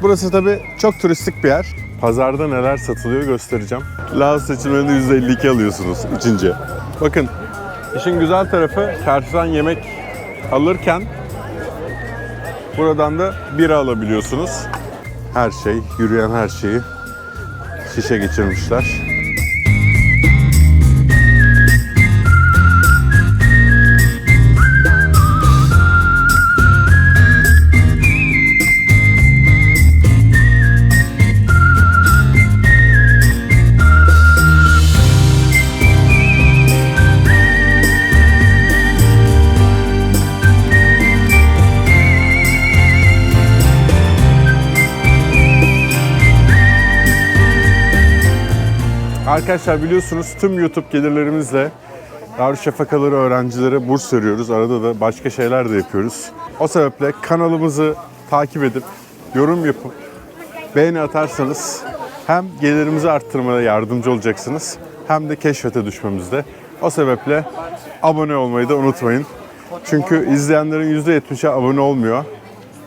Burası tabii çok turistik bir yer. Pazarda neler satılıyor göstereceğim. Laos seçimlerinde %52 alıyorsunuz içince. Bakın, işin güzel tarafı karşıdan yemek alırken buradan da bira alabiliyorsunuz. Her şey, yürüyen her şeyi şişe geçirmişler. Arkadaşlar biliyorsunuz tüm YouTube gelirlerimizle Darüşşafakaları öğrencilere burs veriyoruz. Arada da başka şeyler de yapıyoruz. O sebeple kanalımızı takip edip, yorum yapıp, beğeni atarsanız hem gelirimizi arttırmaya yardımcı olacaksınız hem de keşfete düşmemizde. O sebeple abone olmayı da unutmayın. Çünkü izleyenlerin %70'i abone olmuyor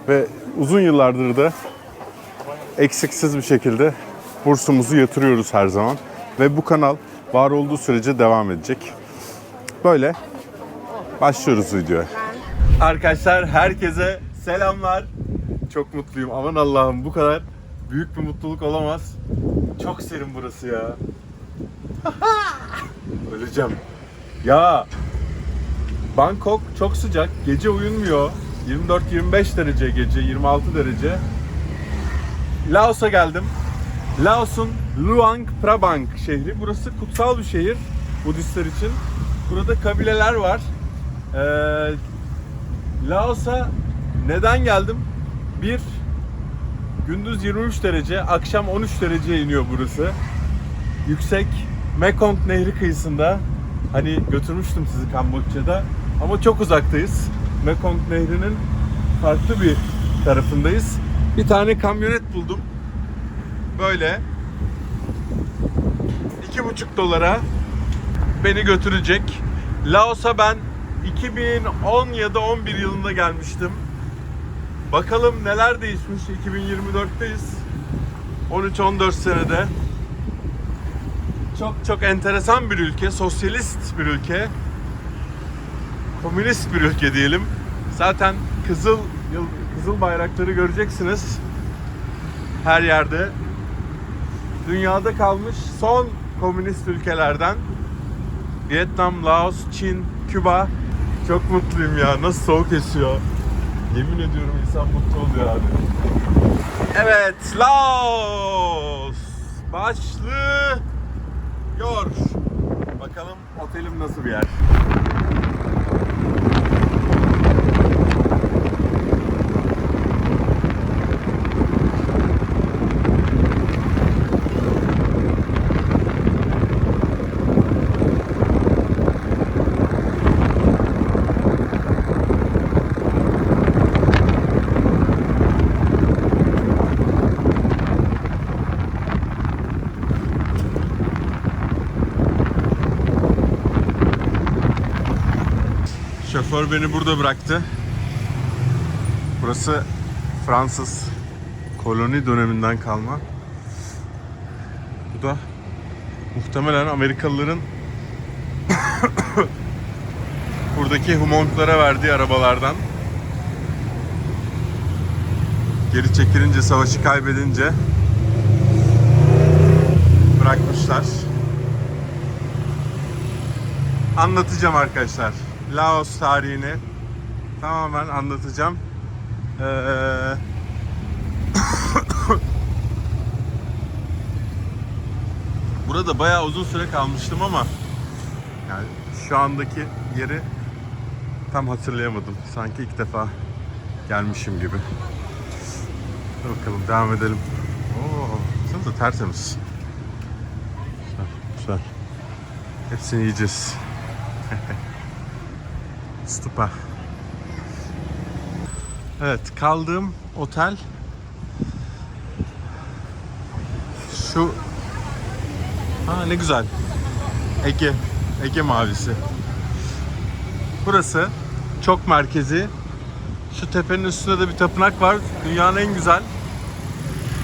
ve uzun yıllardır da eksiksiz bir şekilde bursumuzu yatırıyoruz her zaman. Ve bu kanal var olduğu sürece devam edecek. Böyle başlıyoruz videoya. Arkadaşlar herkese selamlar. Çok mutluyum. Aman Allah'ım, bu kadar büyük bir mutluluk olamaz. Çok serin burası ya. Öleceğim. Ya Bangkok çok sıcak. Gece uyunmuyor. 24-25 derece gece, 26 derece. Laos'a geldim. Laos'un Luang Prabang şehri. Burası kutsal bir şehir Budistler için. Burada kabileler var. Laos'a neden geldim? Bir, gündüz 23 derece, akşam 13 dereceye iniyor burası. Yüksek, Mekong Nehri kıyısında. Hani götürmüştüm sizi Kamboçya'da. Ama çok uzaktayız. Mekong Nehri'nin farklı bir tarafındayız. Bir tane kamyonet buldum. Böyle 2,5 dolara beni götürecek. Laos'a ben 2010 ya da 11 yılında gelmiştim. Bakalım neler değişmiş. 2024'teyiz. 13-14 senede. Çok enteresan bir ülke. Sosyalist bir ülke. Komünist bir ülke diyelim. Zaten kızıl bayrakları göreceksiniz her yerde. Dünyada kalmış son komünist ülkelerden Vietnam, Laos, Çin, Küba. Çok mutluyum ya. Nasıl soğuk esiyor. Yemin ediyorum insan mutlu oluyor abi. Evet, Laos başlıyor. Bakalım otelim nasıl bir yer. Şoför beni burada bıraktı. Burası Fransız koloni döneminden kalma. Bu da muhtemelen Amerikalıların buradaki Humontlara verdiği arabalardan. Geri çekilince, savaşı kaybedince bırakmışlar. Anlatacağım arkadaşlar. Laos tarihini tamamen anlatacağım. Burada bayağı uzun süre kalmıştım ama yani şu andaki yeri tam hatırlayamadım. Sanki ilk defa gelmişim gibi. Bakalım devam edelim. Sanırım da tertemiz. Güzel. Hepsini yiyeceğiz. Stupa. Evet, kaldığım otel şu. Ne güzel. Ege mavisi. Burası çok merkezi. Şu tepenin üstünde de bir tapınak var. Dünyanın en güzel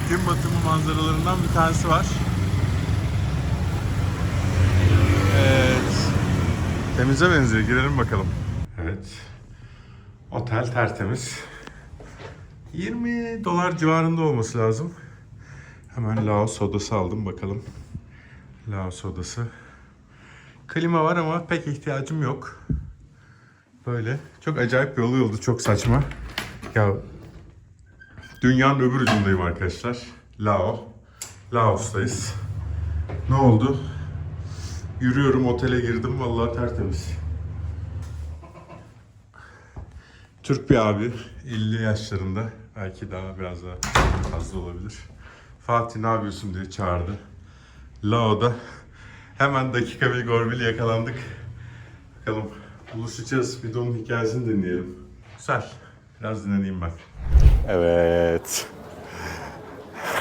gün batımı manzaralarından bir tanesi var. Evet. Temize benziyor. Girelim bakalım. Evet. Otel tertemiz. 20 dolar civarında olması lazım. Hemen Laos odası aldım bakalım. Laos odası. Klima var ama pek ihtiyacım yok. Böyle. Çok acayip bir olay oldu. Çok saçma. Ya dünyanın öbür ucundayım arkadaşlar. Laos'tayız. Ne oldu? Yürüyorum, otele girdim. Vallahi tertemiz. Türk bir abi. 50 yaşlarında. Belki daha biraz daha fazla olabilir. Fatih ne yapıyorsun diye çağırdı. Lao'da. Hemen dakika bir Gorbil yakalandık. Bakalım buluşacağız. Bir de onun hikayesini dinleyelim. Güzel. Biraz dinleneyim ben. Evet.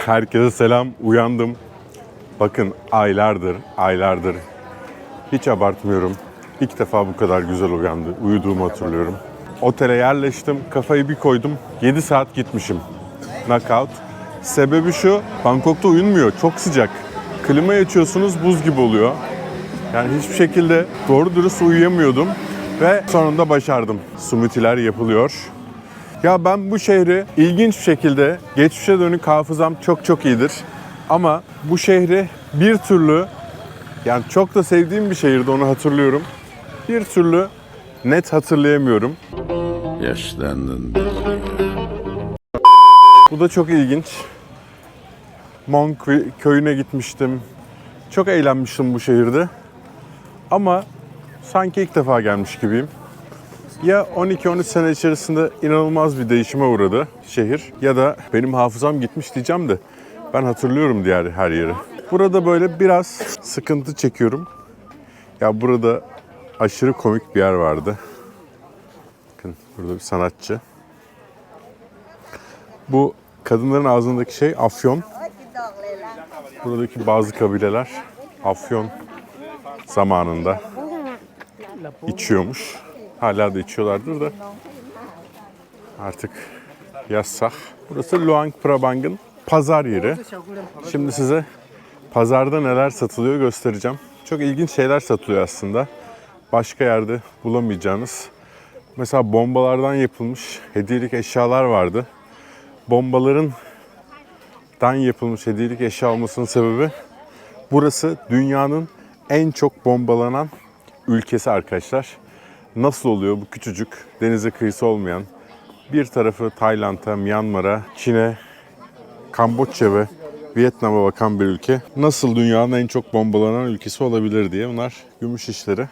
Herkese selam. Uyandım. Bakın aylardır. Hiç abartmıyorum. İlk defa bu kadar güzel uyuduğumu hatırlıyorum. Otele yerleştim. Kafayı bir koydum. 7 saat gitmişim. Knockout. Sebebi şu. Bangkok'ta uyunmuyor. Çok sıcak. Klimayı açıyorsunuz, buz gibi oluyor. Yani hiçbir şekilde doğru dürüst uyuyamıyordum. Ve sonunda başardım. Smoothie'ler yapılıyor. Ya ben bu şehri ilginç bir şekilde, geçmişe dönük hafızam çok iyidir. Ama bu şehri bir türlü, yani çok da sevdiğim bir şehirdi, onu hatırlıyorum. Bir türlü net hatırlayamıyorum. Yaşlandın. Bu da çok ilginç. Monk köyüne gitmiştim. Çok eğlenmiştim bu şehirde. Ama sanki ilk defa gelmiş gibiyim. Ya 12-13 sene içerisinde inanılmaz bir değişime uğradı şehir, ya da benim hafızam gitmiş diyeceğim de ben hatırlıyorum diğer her yeri. Burada böyle biraz sıkıntı çekiyorum. Ya burada aşırı komik bir yer vardı. Bakın burada bir sanatçı. Bu kadınların ağzındaki şey afyon. Buradaki bazı kabileler afyon zamanında içiyormuş. Hala da içiyorlardır da artık yasak. Burası Luang Prabang'ın pazar yeri. Şimdi size pazarda neler satılıyor göstereceğim. Çok ilginç şeyler satılıyor aslında. Başka yerde bulamayacağınız. Mesela bombalardan yapılmış hediyelik eşyalar vardı. Bombalardan yapılmış hediyelik eşya olmasının sebebi, burası dünyanın en çok bombalanan ülkesi arkadaşlar. Nasıl oluyor bu küçücük, denize kıyısı olmayan, bir tarafı Tayland'a, Myanmar'a, Çin'e, Kamboçya ve Vietnam'a bakan bir ülke nasıl dünyanın en çok bombalanan ülkesi olabilir diye. Bunlar gümüş işleri.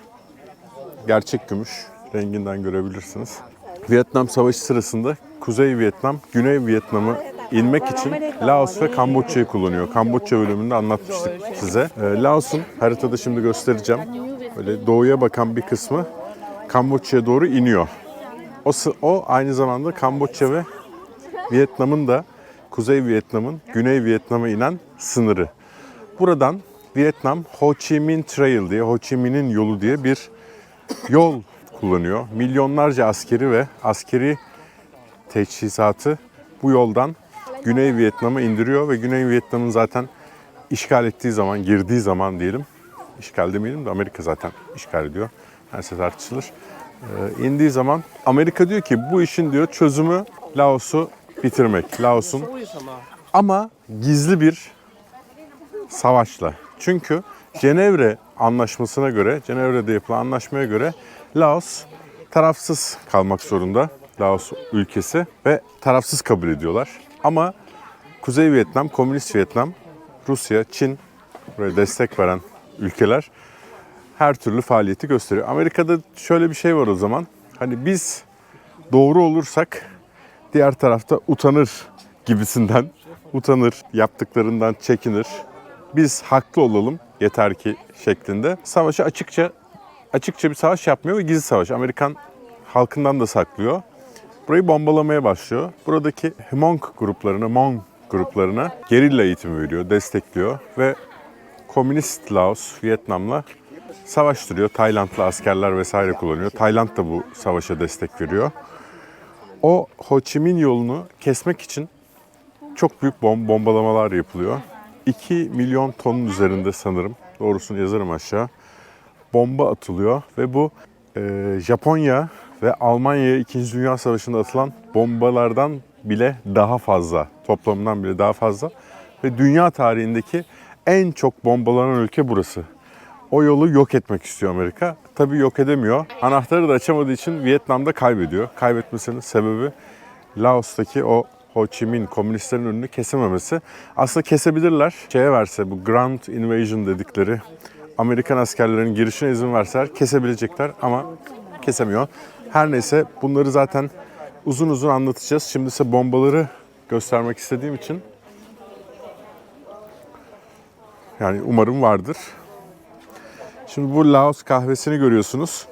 Gerçek gümüş. Renginden görebilirsiniz. Vietnam Savaşı sırasında Kuzey Vietnam, Güney Vietnam'ı inmek için Laos ve Kamboçya'yı kullanıyor. Kamboçya bölümünde anlatmıştık size. Laos'un haritada şimdi göstereceğim. Böyle doğuya bakan bir kısmı Kamboçya'ya doğru iniyor. O aynı zamanda Kamboçya ve Vietnam'ın da, Kuzey Vietnam'ın Güney Vietnam'a inen sınırı. Buradan Vietnam Ho Chi Minh Trail diye, Ho Chi Minh'in yolu diye bir yol kullanıyor. Milyonlarca askeri ve askeri teçhizatı bu yoldan Güney Vietnam'a indiriyor ve Güney Vietnam'ın zaten işgal ettiği zaman, girdiği zaman diyelim, işgal demeyelim de Amerika zaten işgal ediyor. Neyse tartışılır. İndiği zaman Amerika diyor ki bu işin diyor çözümü Laos'u bitirmek. Laos'un ama gizli bir savaşla. Çünkü Cenevre Anlaşması'na göre, Cenevre'de yapılan anlaşmaya göre Laos tarafsız kalmak zorunda. Laos ülkesi ve tarafsız kabul ediyorlar. Ama Kuzey Vietnam, Komünist Vietnam, Rusya, Çin böyle destek veren ülkeler her türlü faaliyeti gösteriyor. Amerika'da şöyle bir şey var o zaman. Hani biz doğru olursak diğer tarafta utanır gibisinden. Utanır, yaptıklarından çekinir. Biz haklı olalım yeter ki şeklinde. Savaşı açıkça bir savaş yapmıyor ve gizli savaş. Amerikan halkından da saklıyor. Burayı bombalamaya başlıyor. Buradaki Hmong gruplarına gerilla eğitimi veriyor, destekliyor ve Komünist Laos, Vietnam'la savaştırıyor. Taylandlı askerler vesaire kullanıyor. Tayland da bu savaşa destek veriyor. O Ho Chi Minh yolunu kesmek için çok büyük bombalamalar yapılıyor. 2 milyon tonun üzerinde sanırım, doğrusunu yazarım aşağı, bomba atılıyor ve bu Japonya ve Almanya'ya 2. Dünya Savaşı'nda atılan bombalardan bile daha fazla, toplamından bile daha fazla ve dünya tarihindeki en çok bombalanan ülke burası. O yolu yok etmek istiyor Amerika. Tabii yok edemiyor. Anahtarı da açamadığı için Vietnam'da kaybediyor. Kaybetmesinin sebebi Laos'taki o Ho Chi Minh komünistlerin önünü kesememesi. Aslında kesebilirler. Şeye verse, bu Grand Invasion dedikleri Amerikan askerlerinin girişine izin verseler kesebilecekler ama kesemiyor. Her neyse, bunları zaten uzun uzun anlatacağız. Şimdi ise bombaları göstermek istediğim için, yani umarım vardır. Şimdi bu Laos kahvesini görüyorsunuz.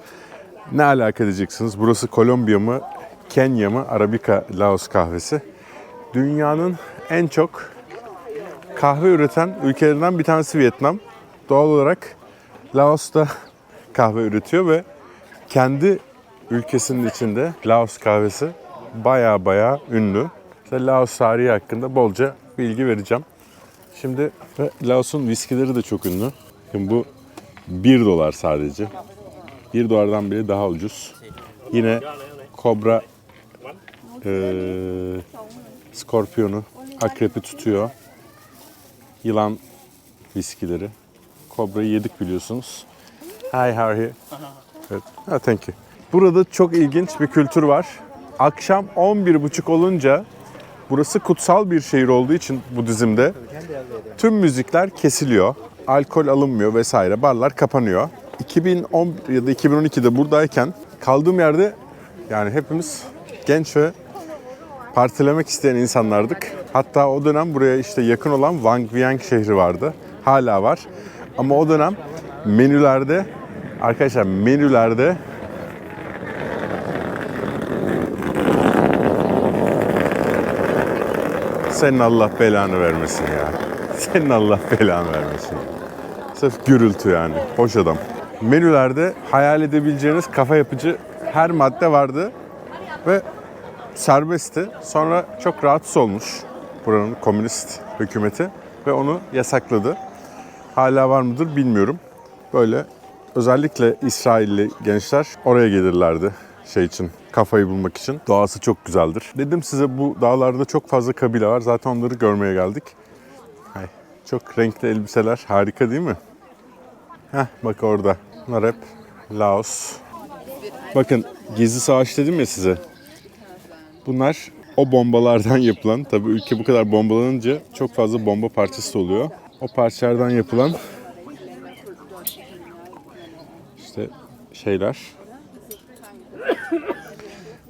Ne alaka diyeceksiniz? Burası Kolombiya mı, Kenya mı? Arabica Laos kahvesi. Dünyanın en çok kahve üreten ülkelerinden bir tanesi Vietnam. Doğal olarak Laos'ta kahve üretiyor ve kendi ülkesinin içinde Laos kahvesi baya ünlü. İşte Laos tarihi hakkında bolca bilgi vereceğim. Şimdi Laos'un viskileri de çok ünlü. Şimdi bu $1 sadece. $1'dan bile daha ucuz. Yine kobra skorpiyonu, akrepi tutuyor. Yılan viskileri. Kobra'yı yedik biliyorsunuz. Hi, how are you? Evet. Thank you. Burada çok ilginç bir kültür var. Akşam 11.30 olunca, burası kutsal bir şehir olduğu için Budizm'de tüm müzikler kesiliyor. Alkol alınmıyor vesaire. Barlar kapanıyor. 2010 ya da 2012'de buradayken kaldığım yerde, yani hepimiz genç ve partilemek isteyen insanlardık. Hatta o dönem buraya işte yakın olan Vang Vieng şehri vardı. Hala var. Ama o dönem menülerde, arkadaşlar menülerde senin Allah belanı vermesin ya. Senin Allah belanı vermesin. Sırf gürültü yani. Hoş adam. Menülerde hayal edebileceğiniz kafa yapıcı her madde vardı ve serbestti. Sonra çok rahatsız olmuş buranın komünist hükümeti ve onu yasakladı. Hala var mıdır bilmiyorum. Böyle özellikle İsrailli gençler oraya gelirlerdi şey için, kafayı bulmak için. Doğası çok güzeldir. Dedim size, bu dağlarda çok fazla kabile var. Zaten onları görmeye geldik. Çok renkli elbiseler. Harika değil mi? Bak orada. Bunlar hep Laos. Bakın, gizli savaş dedim ya size. Bunlar o bombalardan yapılan, tabii ülke bu kadar bombalanınca çok fazla bomba parçası oluyor. O parçalardan yapılan işte şeyler.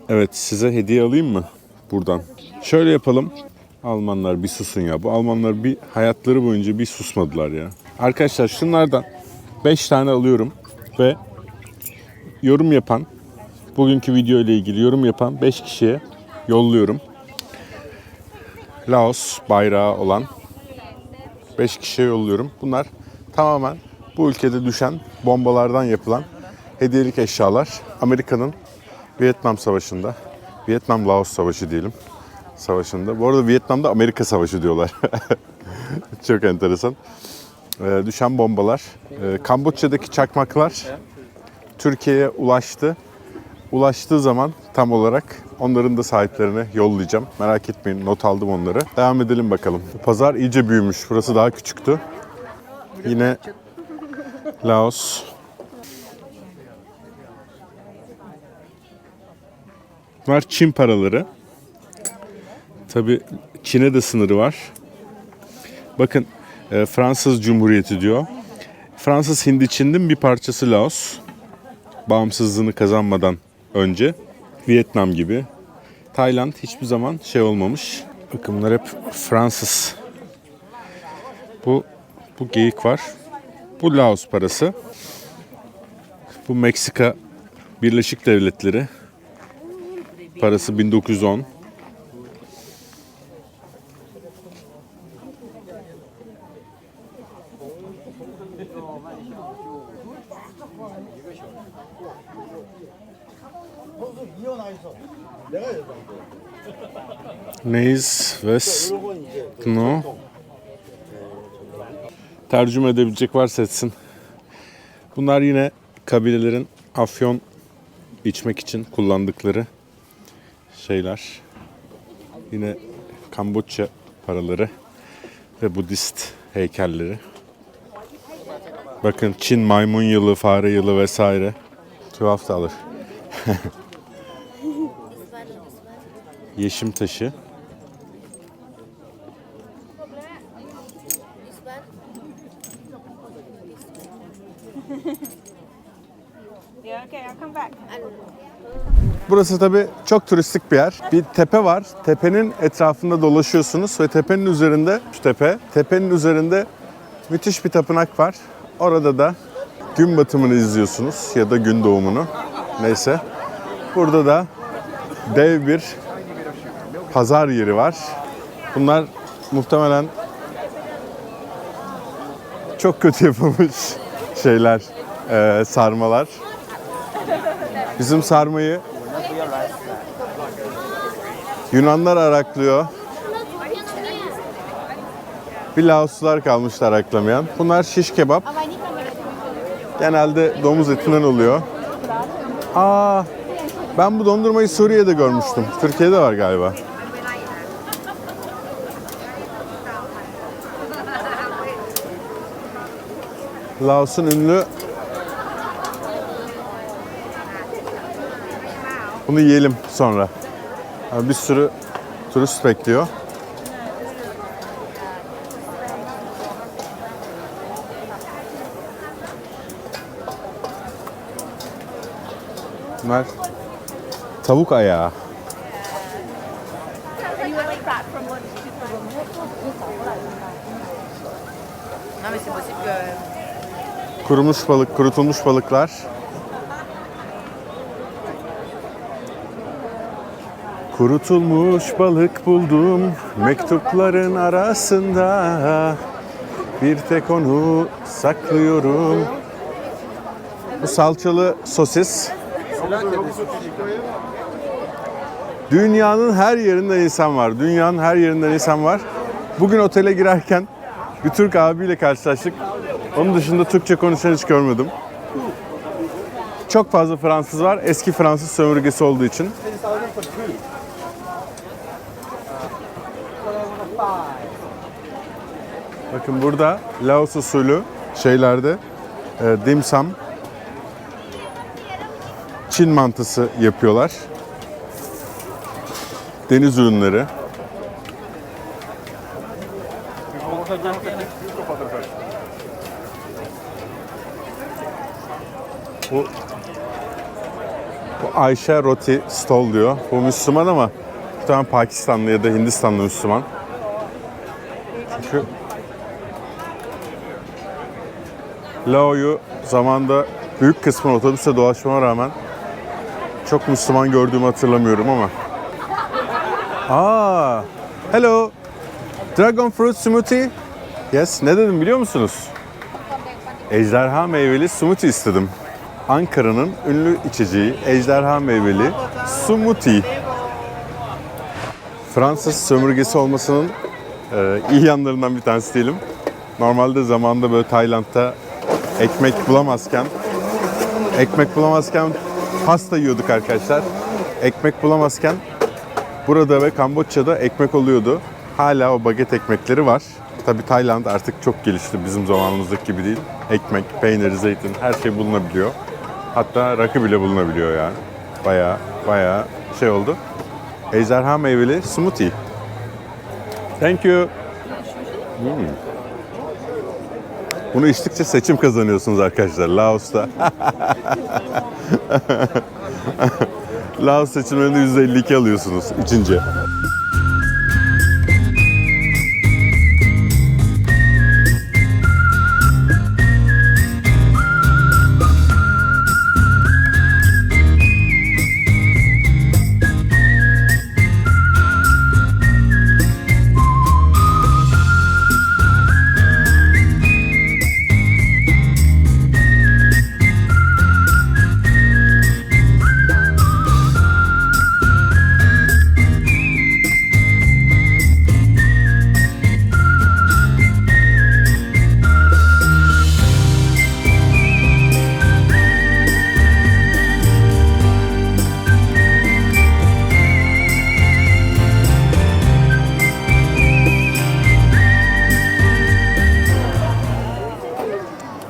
Evet, size hediye alayım mı buradan? Şöyle yapalım. Almanlar bir susun ya. Bu Almanlar bir hayatları boyunca bir susmadılar ya. Arkadaşlar şunlardan 5 tane alıyorum ve yorum yapan, bugünkü video ile ilgili yorum yapan 5 kişiye yolluyorum. Laos bayrağı olan 5 kişiye yolluyorum. Bunlar tamamen bu ülkede düşen bombalardan yapılan hediyelik eşyalar. Amerika'nın Vietnam Savaşı'nda, Vietnam-Laos Savaşı diyelim, savaşında. Bu arada Vietnam'da Amerika Savaşı diyorlar. Çok enteresan. Düşen bombalar. Kamboçya'daki çakmaklar Türkiye'ye ulaştı. Ulaştığı zaman tam olarak onların da sahiplerine yollayacağım. Merak etmeyin, not aldım onları. Devam edelim bakalım. Pazar iyice büyümüş. Burası daha küçüktü. Yine Laos. Bunlar Çin paraları. Tabii Çin'e de sınırı var. Bakın, Fransız Cumhuriyeti diyor. Fransız Hindi Çin'in bir parçası Laos. Bağımsızlığını kazanmadan önce. Vietnam gibi. Tayland hiçbir zaman şey olmamış. Bakın bunlar hep Fransız. Bu geyik var. Bu Laos parası. Bu Meksika Birleşik Devletleri parası 1910. Neyiz ve No. Tercüme edebilecek varsa etsin. Bunlar yine kabilelerin afyon içmek için kullandıkları şeyler. Yine Kamboçya paraları ve Budist heykelleri. Bakın Çin maymun yılı, fare yılı vesaire. Tuhaf da alır. Yeşim taşı. Yeah, okay, I'll come back. Burası tabii çok turistik bir yer. Bir tepe var. Tepenin etrafında dolaşıyorsunuz ve tepenin üzerinde, tepenin üzerinde müthiş bir tapınak var. Orada da gün batımını izliyorsunuz ya da gün doğumunu. Neyse. Burada da dev bir pazar yeri var. Bunlar muhtemelen çok kötü yapılmış şeyler, sarmalar. Bizim sarmayı Yunanlar araklıyor. Bir Laoslular kalmışlar araklamayan. Bunlar şiş kebap. Genelde domuz etinden oluyor. Ben bu dondurmayı Suriye'de görmüştüm. Türkiye'de var galiba. Laos'un ünlü. Bunu yiyelim sonra. Bir sürü turist bekliyor. Bunlar tavuk ayağı. Non, mais c'est possible que. Kurumuş balık, kurutulmuş balıklar. Kurutulmuş balık buldum mektupların arasında. Bir tek onu saklıyorum. Bu salçalı sosis. Dünyanın her yerinden insan var. Dünyanın her yerinden insan var. Bugün otele girerken bir Türk abiyle karşılaştık. Onun dışında Türkçe konuşan hiç görmedim. Çok fazla Fransız var. Eski Fransız sömürgesi olduğu için. Bakın burada Laos usulü şeylerde dim sum, Çin mantısı yapıyorlar. Deniz ürünleri. Bu Ayşe Roti Stall diyor. Bu Müslüman ama muhtemelen Pakistanlı ya da Hindistanlı Müslüman. Çünkü Lao'yu zamanında büyük kısmını otobüste dolaşmama rağmen çok Müslüman gördüğümü hatırlamıyorum ama. Hello. Dragon fruit smoothie. Yes, ne dedim biliyor musunuz? Ejderha meyveli smoothie istedim. Ankara'nın ünlü içeceği ejderha meyveli smoothie. Fransız sömürgesi olmasının iyi yanlarından bir tanesi diyelim. Normalde zamanında böyle Tayland'da ekmek bulamazken pasta yiyorduk arkadaşlar. Ekmek bulamazken burada ve Kamboçya'da ekmek oluyordu. Hala o baget ekmekleri var. Tabii Tayland artık çok gelişti, bizim zamanımızdaki gibi değil. Ekmek, peynir, zeytin her şey bulunabiliyor. Hatta rakı bile bulunabiliyor yani. Bayağı şey oldu. Ejderha meyveli smoothie. Thank you. Bunu içtikçe seçim kazanıyorsunuz arkadaşlar Laos'ta. Laos seçimlerinde %52 alıyorsunuz içince.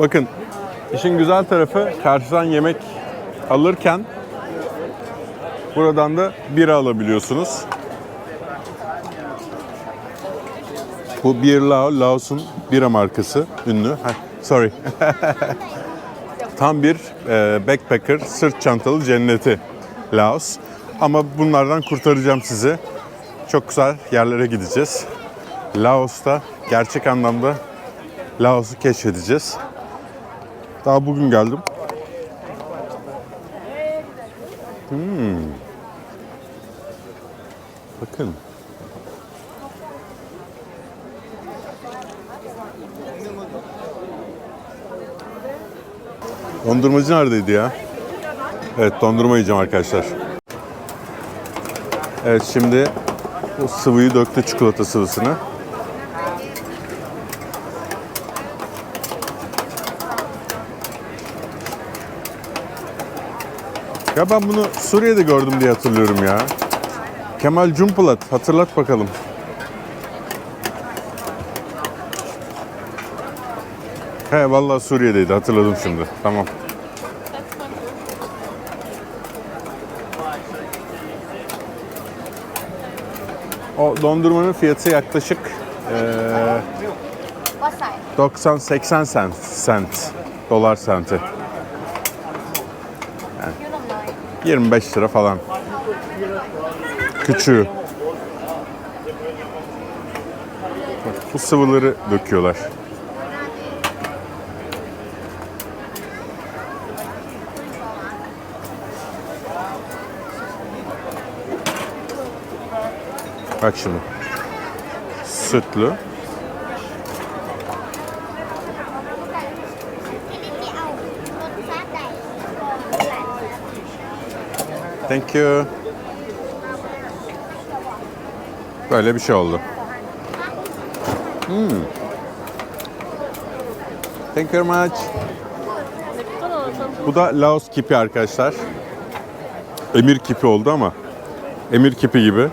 Bakın, işin güzel tarafı karşıdan yemek alırken buradan da bira alabiliyorsunuz. Bu Beer Lao, Laos'un bira markası, ünlü. Sorry. Tam bir backpacker, sırt çantalı cenneti Laos. Ama bunlardan kurtaracağım sizi. Çok güzel yerlere gideceğiz. Laos'ta gerçek anlamda Laos'u keşfedeceğiz. Daha bugün geldim. Bakın. Dondurmacı neredeydi ya? Evet, dondurma yiyeceğim arkadaşlar. Evet, şimdi o sıvıyı döktü, çikolata sıvısını. Ya ben bunu Suriye'de gördüm diye hatırlıyorum ya. Kemal Cumpulat, hatırlat bakalım. He, vallahi Suriye'deydi, hatırladım şimdi. Tamam. O dondurmanın fiyatı yaklaşık 90-80 sent, dolar senti. Yani 25 lira falan. Küçüğü. Bak, bu sıvıları döküyorlar. Bak şimdi. Sütlü. Thank you. Böyle bir şey oldu. Thank you very much. Bu da Laos kipi arkadaşlar. Emir kipi oldu ama emir kipi gibi.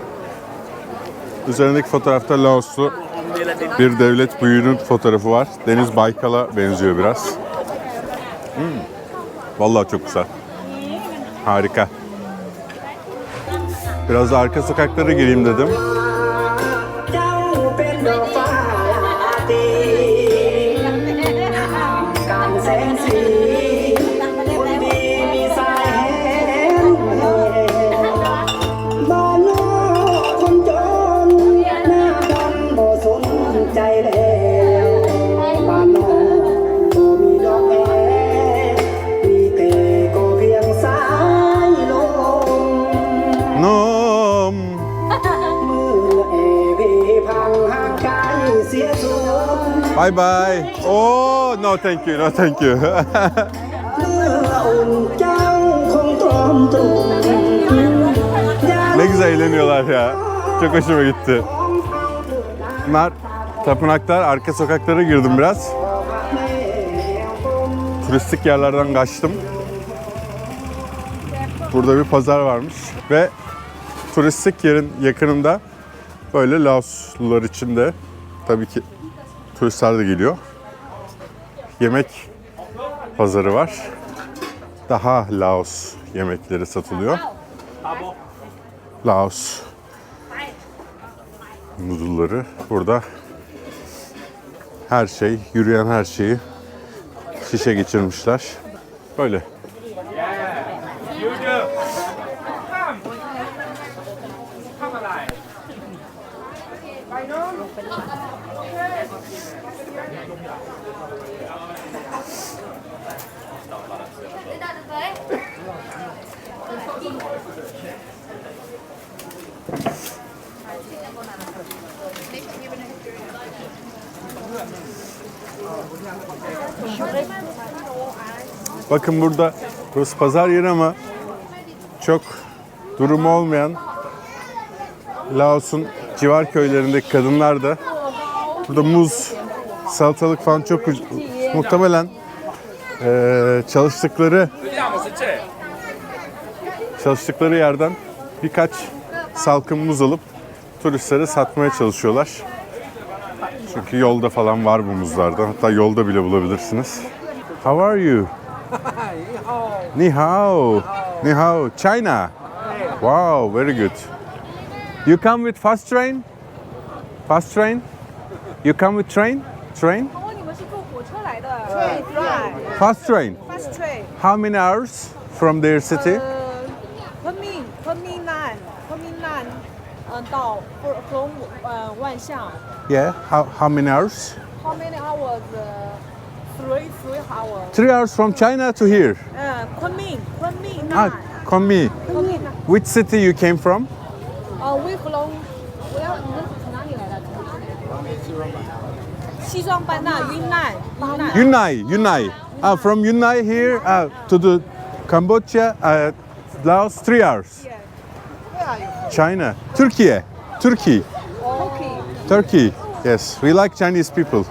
Üzerindeki fotoğrafta Laoslu bir devlet büyüğünün fotoğrafı var. Deniz Baykal'a benziyor biraz. Vallahi çok güzel. Harika. Biraz da arka sokaklara gireyim dedim. Nom. Bye bye. Oh, no thank you, no thank you. Ne güzel eğleniyorlar ya. Çok hoşuma gitti. Bunlar tapınaklar, arka sokaklara girdim biraz. Turistik yerlerden kaçtım. Burada bir pazar varmış ve turistik yerin yakınında böyle Laoslular için de tabii ki turistler de geliyor. Yemek pazarı var. Daha Laos yemekleri satılıyor. Laos noodle'ları burada. Her şey, yürüyen her şeyi şişe geçirmişler. Böyle. Bakın burada, burası pazar yeri ama çok durumu olmayan Laos'un civar köylerindeki kadınlar da burada muz, salatalık falan çok muhtemelen çalıştıkları yerden birkaç salkım muz alıp turistlere satmaya çalışıyorlar. Çünkü yolda falan var bu muzlardan. Hatta yolda bile bulabilirsiniz. How are you? Ni hao. Ni hao. China. Wow, very good. You come with fast train? Fast train? You come with train? Train? 你们是坐火车来的？对对。 Fast train. Fast train. How many hours from their city? 昆明南，到 from 万象。 Yeah. How many hours? How many hours? 3 hours. 3 hours from China to here. 昆明 Ah, 南。 Kunming. 昆明南。 Which city you came from? We from 你们从哪里来的？西双版纳，云南。 Yunnan. From Yunnan here to the Cambodia, Laos, 3 hours. Where are you? China. Turkey. Turkey. Yes, we like Chinese people.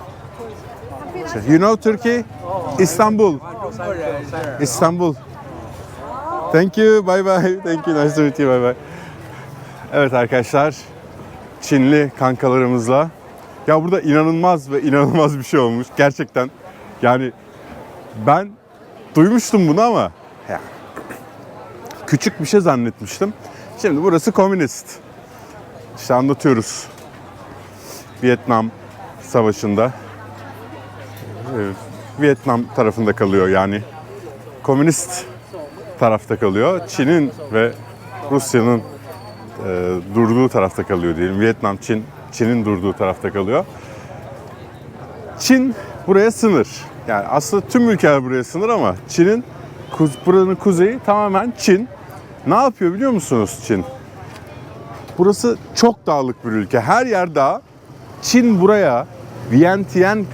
You know Turkey? Istanbul. Istanbul. Thank you. Bye bye. Thank you. Nice to meet you. Bye bye. Evet arkadaşlar. Çinli kankalarımızla. Ya burada inanılmaz ve inanılmaz bir şey olmuş. Gerçekten. Yani ben duymuştum bunu ama ya, küçük bir şey zannetmiştim. Şimdi burası komünist. İşte anlatıyoruz. Vietnam Savaşı'nda Vietnam tarafında kalıyor yani. Komünist tarafta kalıyor. Çin'in ve Rusya'nın durduğu tarafta kalıyor diyelim. Vietnam, Çin'in durduğu tarafta kalıyor. Çin buraya sınır. Yani aslında tüm ülkeler buraya sınır ama Çin'in buranın kuzeyi tamamen Çin. Ne yapıyor biliyor musunuz Çin? Burası çok dağlık bir ülke. Her yer dağ. Çin buraya Vientiane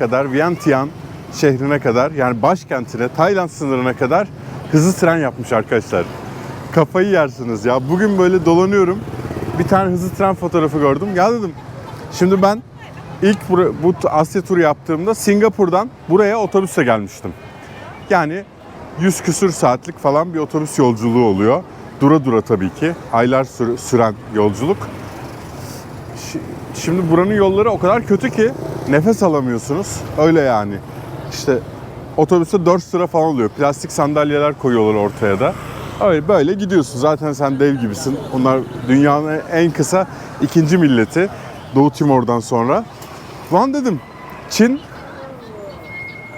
şehrine kadar yani başkentine, Tayland sınırına kadar hızlı tren yapmış arkadaşlar. Kafayı yersiniz ya. Bugün böyle dolanıyorum. Bir tane hızlı tren fotoğrafı gördüm. Ya dedim şimdi ben ilk bu Asya turu yaptığımda Singapur'dan buraya otobüsle gelmiştim. Yani 100 küsür saatlik falan bir otobüs yolculuğu oluyor. Dura dura tabii ki. Aylar süren yolculuk. Şimdi buranın yolları o kadar kötü ki nefes alamıyorsunuz. Öyle yani. İşte otobüste 4 sıra falan oluyor. Plastik sandalyeler koyuyorlar ortaya da. Öyle böyle gidiyorsun. Zaten sen dev gibisin. Onlar dünyanın en kısa ikinci milleti. Doğu Timor'dan sonra. Lan dedim Çin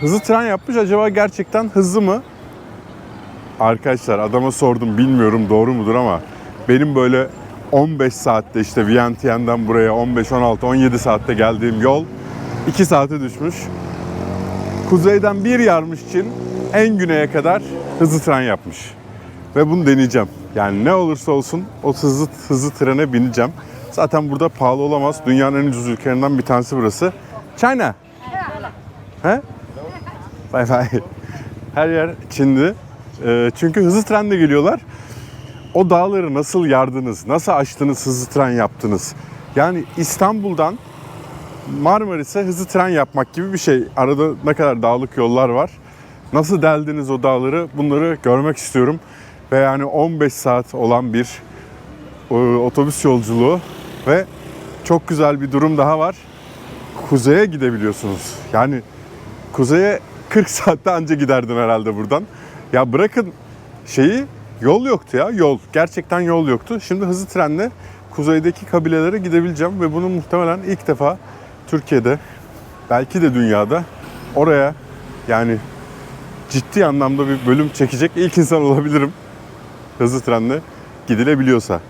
hızlı tren yapmış. Acaba gerçekten hızlı mı? Arkadaşlar adama sordum. Bilmiyorum doğru mudur ama benim böyle 15 saatte işte Vientiane'den buraya 15, 16, 17 saatte geldiğim yol 2 saate düşmüş. Kuzeyden bir yarmış Çin en güneye kadar hızlı tren yapmış. Ve bunu deneyeceğim. Yani ne olursa olsun o hızlı trene bineceğim. Zaten burada pahalı olamaz. Dünyanın en ucuz ülkelerinden bir tanesi burası. China. He? Bye bye. Her yer Çin'di. Çünkü hızlı trenle geliyorlar. O dağları nasıl yardınız, nasıl aştınız, hızlı tren yaptınız? Yani İstanbul'dan Marmaris'e hızlı tren yapmak gibi bir şey. Arada ne kadar dağlık yollar var. Nasıl deldiniz o dağları? Bunları görmek istiyorum. Ve yani 15 saat olan bir otobüs yolculuğu ve çok güzel bir durum daha var. Kuzeye gidebiliyorsunuz. Yani kuzeye 40 saatte anca giderdim herhalde buradan. Ya bırakın yol yoktu ya. Gerçekten yol yoktu. Şimdi hızlı trenle kuzeydeki kabilelere gidebileceğim ve bunu muhtemelen ilk defa Türkiye'de, belki de dünyada oraya yani ciddi anlamda bir bölüm çekecek ilk insan olabilirim. Hızlı trenle gidilebiliyorsa.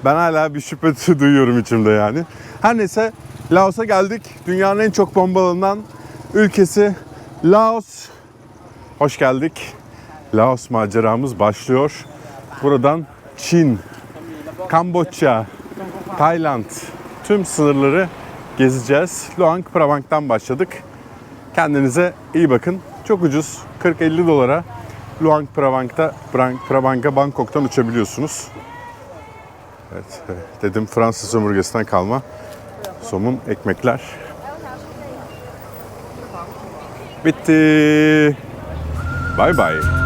Ben hala bir şüphe duyuyorum içimde yani. Her neyse Laos'a geldik. Dünyanın en çok bombalanan ülkesi Laos. Hoş geldik. Laos maceramız başlıyor. Buradan Çin, Kamboçya, Tayland tüm sınırları gezeceğiz. Luang Prabang'dan başladık. Kendinize iyi bakın. Çok ucuz. 40-50 dolara Luang Prabang'a Bangkok'tan uçabiliyorsunuz. Evet, dedim Fransız sömürgesinden kalma somun ekmekler. Bitti. Bye bye.